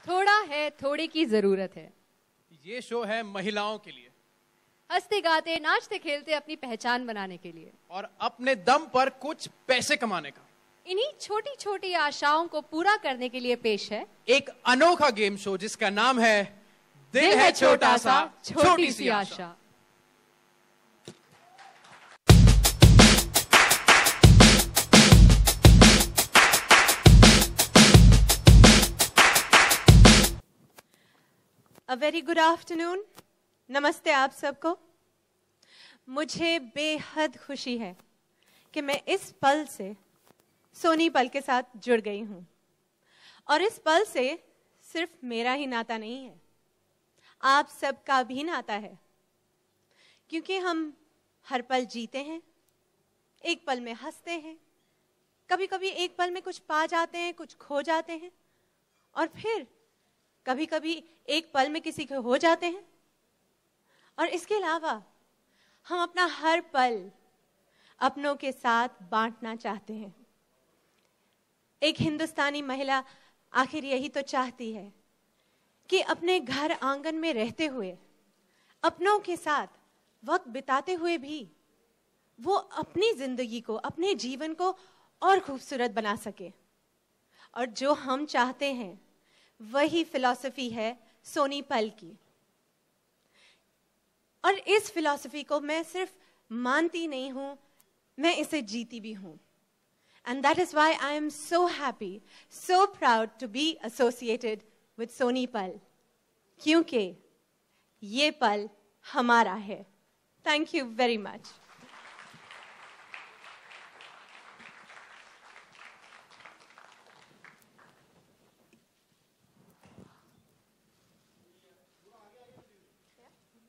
थोड़ा है, थोड़े की जरूरत है। ये शो है महिलाओं के लिए, हंसते गाते नाचते खेलते अपनी पहचान बनाने के लिए और अपने दम पर कुछ पैसे कमाने का। इन्हीं छोटी छोटी आशाओं को पूरा करने के लिए पेश है एक अनोखा गेम शो जिसका नाम है दिल है छोटा सा छोटी सी आशा। A very good afternoon. नमस्ते आप सबको। मुझे बेहद खुशी है कि मैं इस पल से सोनी पल के साथ जुड़ गई हूं, और इस पल से सिर्फ मेरा ही नाता नहीं है, आप सबका भी नाता है, क्योंकि हम हर पल जीते हैं, एक पल में हंसते हैं, कभी कभी एक पल में कुछ पा जाते हैं, कुछ खो जाते हैं, और फिर कभी कभी एक पल में किसी के हो जाते हैं। और इसके अलावा हम अपना हर पल अपनों के साथ बांटना चाहते हैं। एक हिंदुस्तानी महिला आखिर यही तो चाहती है कि अपने घर आंगन में रहते हुए, अपनों के साथ वक्त बिताते हुए भी वो अपनी जिंदगी को, अपने जीवन को और खूबसूरत बना सके। और जो हम चाहते हैं वही फिलॉसफी है सोनी पल की। और इस फिलॉसफी को मैं सिर्फ मानती नहीं हूं, मैं इसे जीती भी हूं। And that is why I am so happy, so proud to be associated with Soni Pal. क्योंकि ये पल हमारा है। Thank you very much.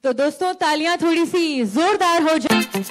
तो दोस्तों तालियां थोड़ी सी जोरदार हो जाए।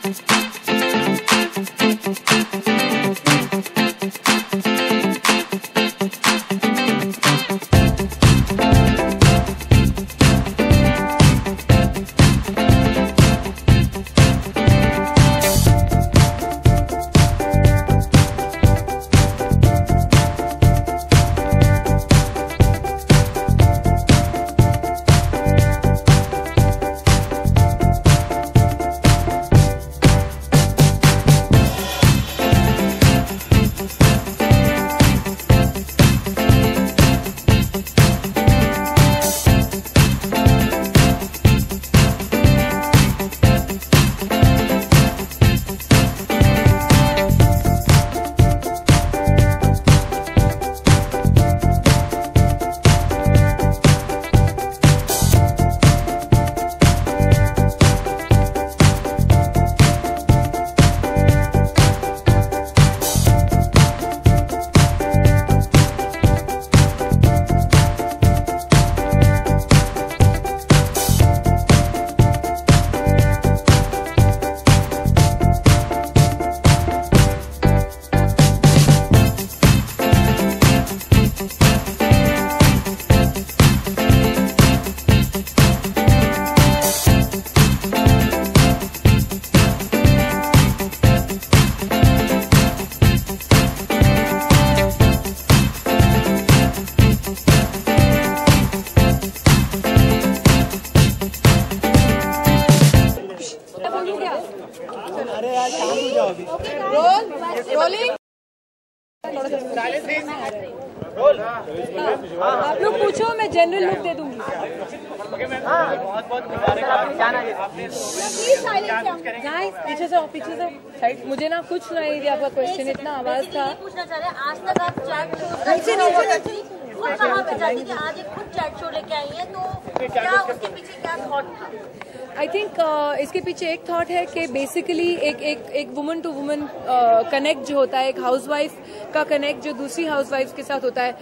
आप लोग पूछो, मैं जनरल लुक दे दूंगी। पीछे से साइड। मुझे ना कुछ नहीं दिया आपका क्वेश्चन, इतना आवाज था। पूछना चाह रहे हैं, आज तक आप चैट शो कहाँ पे जाती थी, आज एक खुद चैट शो लेके आई हैं, तो क्या उसके पीछे क्या थॉट था? आई थिंक इसके पीछे एक थॉट है कि बेसिकली एक वुमन टू वुमन कनेक्ट जो होता है, एक हाउसवाइफ का कनेक्ट जो दूसरी हाउसवाइफ के साथ होता है।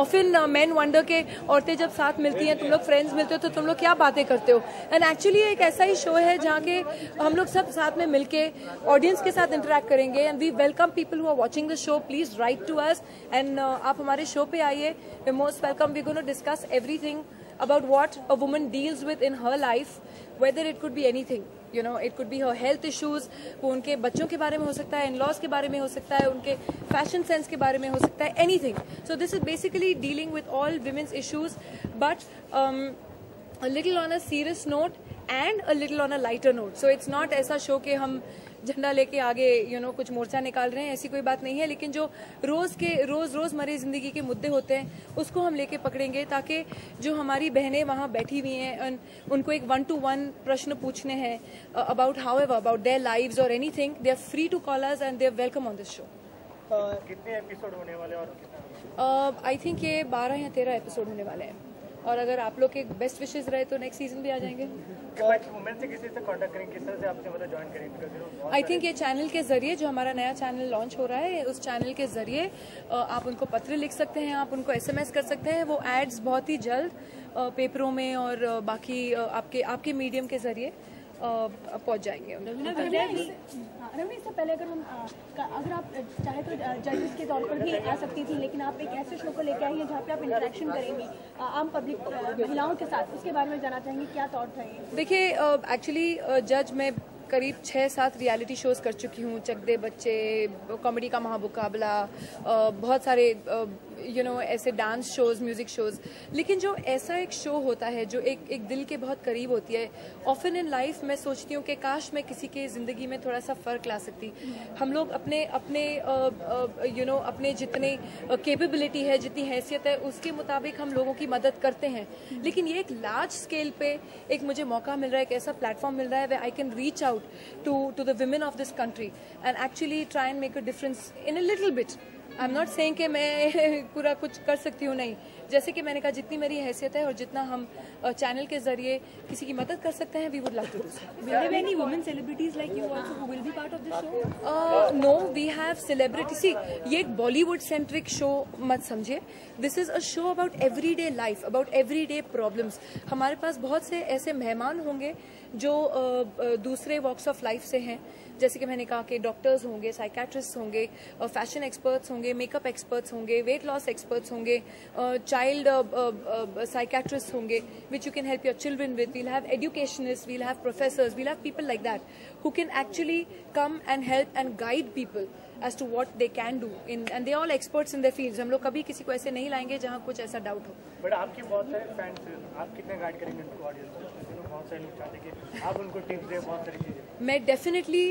ऑफन मेन वंडर के औरतें जब साथ मिलती हैं, तुम लोग फ्रेंड्स मिलते हो तो तुम लोग क्या बातें करते हो। एंड एक्चुअली एक ऐसा ही शो है जहाँ के हम लोग सब साथ में मिलके ऑडियंस के साथ इंटरेक्ट करेंगे। And we welcome people who are watching the show, please write to us and आप हमारे शो पे आइए, we most welcome. We gonna discuss everything about what a woman deals with in her life, whether it could be anything, you know, it could be her health issues, वो उनके बच्चों के बारे में हो सकता है, in-laws के बारे में हो सकता है, उनके fashion sense के बारे में हो सकता है, anything. So this is basically dealing with all women's issues, but a little on a serious note and a little on a lighter note. So it's not ऐसा शो कि हम झंडा लेके आगे कुछ मोर्चा निकाल रहे हैं, ऐसी कोई बात नहीं है। लेकिन जो रोजमर्रा जिंदगी के मुद्दे होते हैं उसको हम लेके पकड़ेंगे, ताकि जो हमारी बहनें वहाँ बैठी हुई हैं उनको एक 1-to-1 प्रश्न पूछने हैं अबाउट अबाउट देयर लाइव्स और anything, they are free to call us and they are welcome on this show. कितने एपिसोड होने वाले और आई थिंक ये 12 या 13 एपिसोड होने वाले हैं, और अगर आप लोग के बेस्ट विशेस रहे तो नेक्स्ट सीजन भी आ जाएंगे। आई थिंक ये चैनल के जरिए, जो हमारा नया चैनल लॉन्च हो रहा है, उस चैनल के जरिए आप उनको पत्र लिख सकते हैं, आप उनको SMS कर सकते हैं। वो एड्स बहुत ही जल्द पेपरों में और बाकी आपके मीडियम के जरिए पहुंच जाएंगे। रवि, इससे पहले अगर आप चाहे तो जजेस के तौर पर भी आ सकती थी, लेकिन आप एक ऐसे शो को लेकर आई हैं जहाँ पे आप इंटरेक्शन करेंगी आम पब्लिक महिलाओं के साथ, उसके बारे में जानना चाहेंगे, क्या थॉट था ये? देखिए, एक्चुअली जज मैं करीब 6-7 रियलिटी शोज कर चुकी हूँ, चक दे बच्चे, कॉमेडी का महामुकाबला, बहुत सारे ऐसे डांस शोज, म्यूजिक शोज। लेकिन जो ऐसा एक शो होता है जो एक दिल के बहुत करीब होती है, ऑफन इन लाइफ मैं सोचती हूँ कि काश मैं किसी के जिंदगी में थोड़ा सा फर्क ला सकती। हम लोग अपने जितने कैपेबिलिटी है, जितनी हैसियत है, उसके मुताबिक हम लोगों की मदद करते हैं। लेकिन ये एक लार्ज स्केल पे एक मुझे मौका मिल रहा है, एक ऐसा प्लेटफॉर्म मिल रहा है way I can reach out to the women of this country and actually try and make a difference in a little bit. I'm not saying कि मैं पूरा कुछ कर सकती हूँ, नहीं, जैसे कि मैंने कहा, जितनी मेरी हैसियत है और जितना हम चैनल के जरिए किसी की मदद कर सकते हैं, we would like to do so. Will there be any women celebrities like you also who will be part of the show? No, we have celebrity. See, ये एक बॉलीवुड सेंट्रिक शो मत समझिए। This is a show about everyday life, about everyday problems. हमारे पास बहुत से ऐसे मेहमान होंगे जो दूसरे वॉक्स ऑफ लाइफ से हैं, जैसे कि मैंने कहा कि डॉक्टर्स होंगे, साइकेट्रिस्ट होंगे, फैशन एक्सपर्ट्स होंगे, मेकअप एक्सपर्ट्स होंगे, वेट लॉस एक्सपर्ट्स होंगे, चाइल्ड साइकेट्रिस्ट होंगे which you can help your children with. We'll have educationist, we'll have professors, we'll have people like that who can actually come and help and guide people as to what they can do in, and they are all experts in their fields. हम लोग कभी किसी को ऐसे नहीं लाएंगे जहाँ कुछ ऐसा डाउट हो। बट आपके बहुत सारे फैंस हैं, आप कितने गाइड करेंगे उनको, ऑडियंस को? बहुत सारे लोग चाहते हैं कि आप उनको टिप्स दें, बहुत सारी चीजें। मैं डेफिनेटली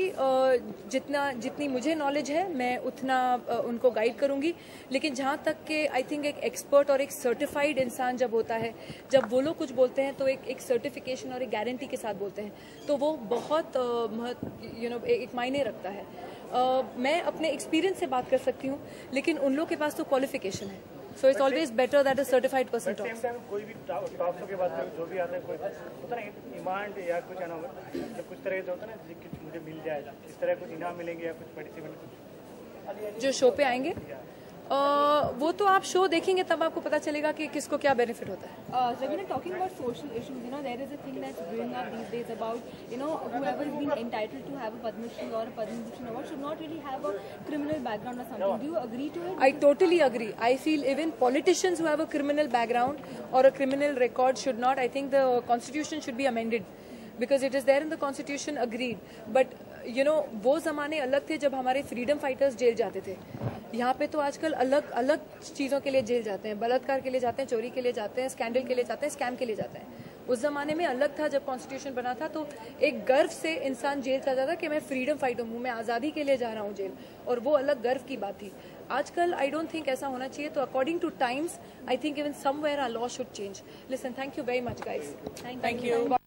जितनी मुझे नॉलेज है मैं उतना उनको गाइड करूंगी, लेकिन जहाँ तक कि आई थिंक एक एक्सपर्ट और एक सर्टिफाइड इंसान जब होता है, जब वो लोग कुछ बोलते हैं तो एक सर्टिफिकेशन और एक गारंटी के साथ बोलते हैं, तो वो बहुत एक मायने रखता है। मैं अपने एक्सपीरियंस से बात कर सकती हूँ, लेकिन उन लोग के पास तो क्वालिफिकेशन है, so it's always better that a certified person talks. कोई भी टॉक शो के बाद जो भी आता है, कोई होता है डिमांड या कुछ है ना, जब कुछ तरह का होता है ना कि मुझे मिल जाए, इस तरह कुछ इनाम मिलेंगे या कुछ पार्टिसिपेंट कुछ जो शो पे आएंगे वो तो आप शो देखेंगे तब आपको पता चलेगा कि किसको क्या बेनिफिट होता है। Ravina, talking about social issues, there is a thing that's brewing up these days about, whoever has been entitled to have a Padma Shri or a Padma Bhushan award should not really have a criminal background or something. Do you agree to it? I totally agree. I feel even politicians who have a criminal background or a criminal record should not. I think the constitution should be amended because it is there in the constitution, agreed. But वो ज़माने अलग थे जब हमारे freedom fighters jail जाते थे। यहाँ पे तो आजकल अलग अलग चीज़ों के लिए जेल जाते हैं, बलात्कार के लिए जाते हैं, चोरी के लिए जाते हैं, स्कैंडल के लिए जाते हैं, स्कैम के लिए जाते हैं। उस ज़माने में अलग था, जब कॉन्स्टिट्यूशन बना था तो एक गर्व से इंसान जेल जाता था कि मैं फ्रीडम फाइटर हूँ, मैं आज़ादी के लिए जा रहा हूँ जेल, और वो अलग गर्व की बात थी। आजकल आई डोंट थिंक ऐसा होना चाहिए, तो according to times I think even somewhere our law should change. Listen, thank you very much guys. Thank you.